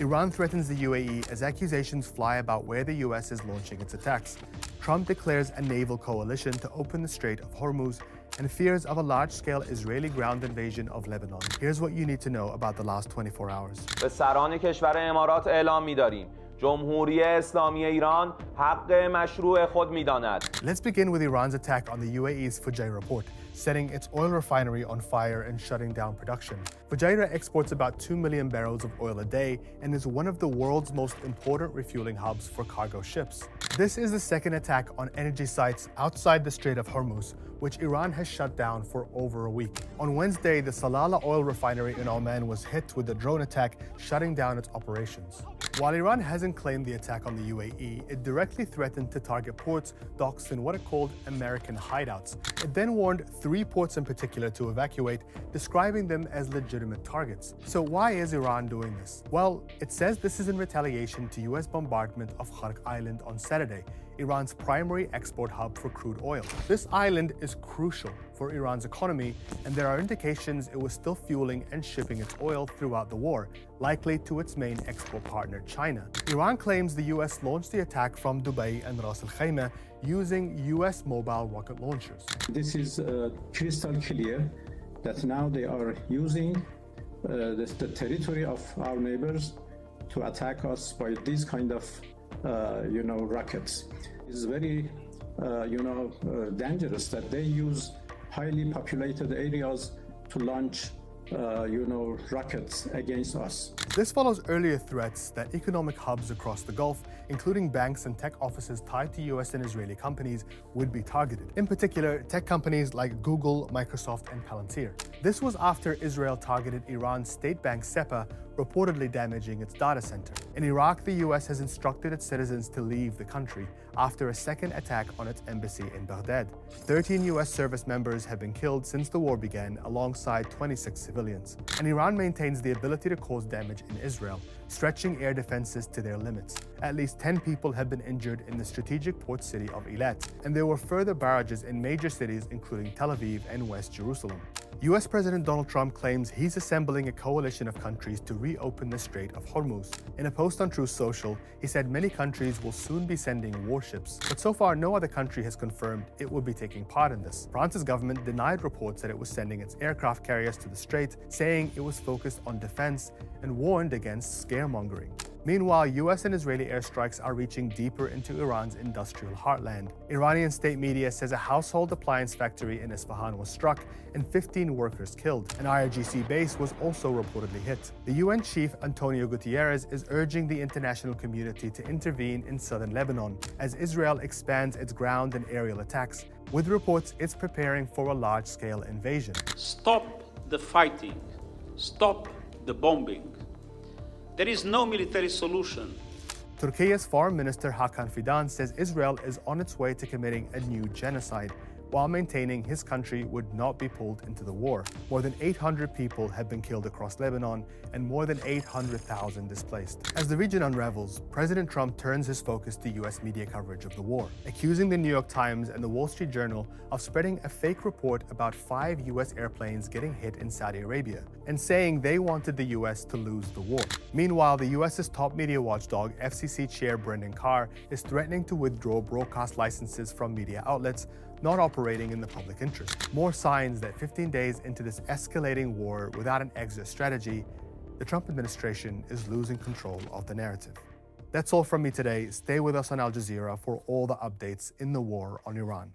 Iran threatens the UAE as accusations fly about where the US is launching its attacks. Trump declares a naval coalition to open the Strait of Hormuz and fears of a large-scale Israeli ground invasion of Lebanon. Here's what you need to know about the last 24 hours. به سران کشور امارات اعلام می‌داریم جمهوری اسلامی ایران حق مشروع خود می‌داند. Let's begin with Iran's attack on the UAE's Fujairah port, setting its oil refinery on fire and shutting down production. Fujairah exports about 2 million barrels of oil a day and is one of the world's most important refueling hubs for cargo ships. This is the second attack on energy sites outside the Strait of Hormuz, which Iran has shut down for over a week. On Wednesday, the Salalah oil refinery in Oman was hit with a drone attack, shutting down its operations. While Iran hasn't claimed the attack on the UAE, it directly threatened to target ports, docks, and what it called American hideouts. It then warned 3 ports in particular to evacuate, describing them as legitimate targets. So why is Iran doing this? Well, it says this is in retaliation to US bombardment of Khark Island on Saturday, Iran's primary export hub for crude oil. This island is crucial for Iran's economy, and there are indications it was still fueling and shipping its oil throughout the war, likely to its main export partner, China. Iran claims the US launched the attack from Dubai and Ras Al Khaimah using US mobile rocket launchers. This is crystal clear that now they are using the territory of our neighbors to attack us by these kind of rockets. It's very dangerous that they use highly populated areas to launch rockets against us. This follows earlier threats that economic hubs across the Gulf, including banks and tech offices tied to US and Israeli companies, would be targeted. In particular, tech companies like Google, Microsoft, and Palantir. This was after Israel targeted Iran's state bank SEPA, reportedly damaging its data center. In Iraq, the US has instructed its citizens to leave the country after a second attack on its embassy in Baghdad. 13 US service members have been killed since the war began, alongside 26 civilians. And Iran maintains the ability to cause damage in Israel, stretching air defenses to their limits. At least 10 people have been injured in the strategic port city of Eilat, and there were further barrages in major cities including Tel Aviv and West Jerusalem. US President Donald Trump claims he's assembling a coalition of countries to reopen the Strait of Hormuz. In a post on Truth Social, he said many countries will soon be sending warships, but so far no other country has confirmed it will be taking part in this. France's government denied reports that it was sending its aircraft carriers to the strait, saying it was focused on defense and warned against scaremongering. Meanwhile, US and Israeli airstrikes are reaching deeper into Iran's industrial heartland. Iranian state media says a household appliance factory in Isfahan was struck and 15 workers killed. An IRGC base was also reportedly hit. The UN chief Antonio Guterres is urging the international community to intervene in southern Lebanon as Israel expands its ground and aerial attacks, with reports it's preparing for a large-scale invasion. Stop the fighting. Stop the bombing. There is no military solution. Turkey's Foreign Minister Hakan Fidan says Israel is on its way to committing a new genocide, while maintaining his country would not be pulled into the war. More than 800 people have been killed across Lebanon and more than 800,000 displaced. As the region unravels, President Trump turns his focus to US media coverage of the war, accusing the New York Times and the Wall Street Journal of spreading a fake report about 5 US airplanes getting hit in Saudi Arabia, and saying they wanted the US to lose the war. Meanwhile, the US's top media watchdog, FCC Chair Brendan Carr, is threatening to withdraw broadcast licenses from media outlets not operating in the public interest. More signs that 15 days into this escalating war without an exit strategy, the Trump administration is losing control of the narrative. That's all from me today. Stay with us on Al Jazeera for all the updates in the war on Iran.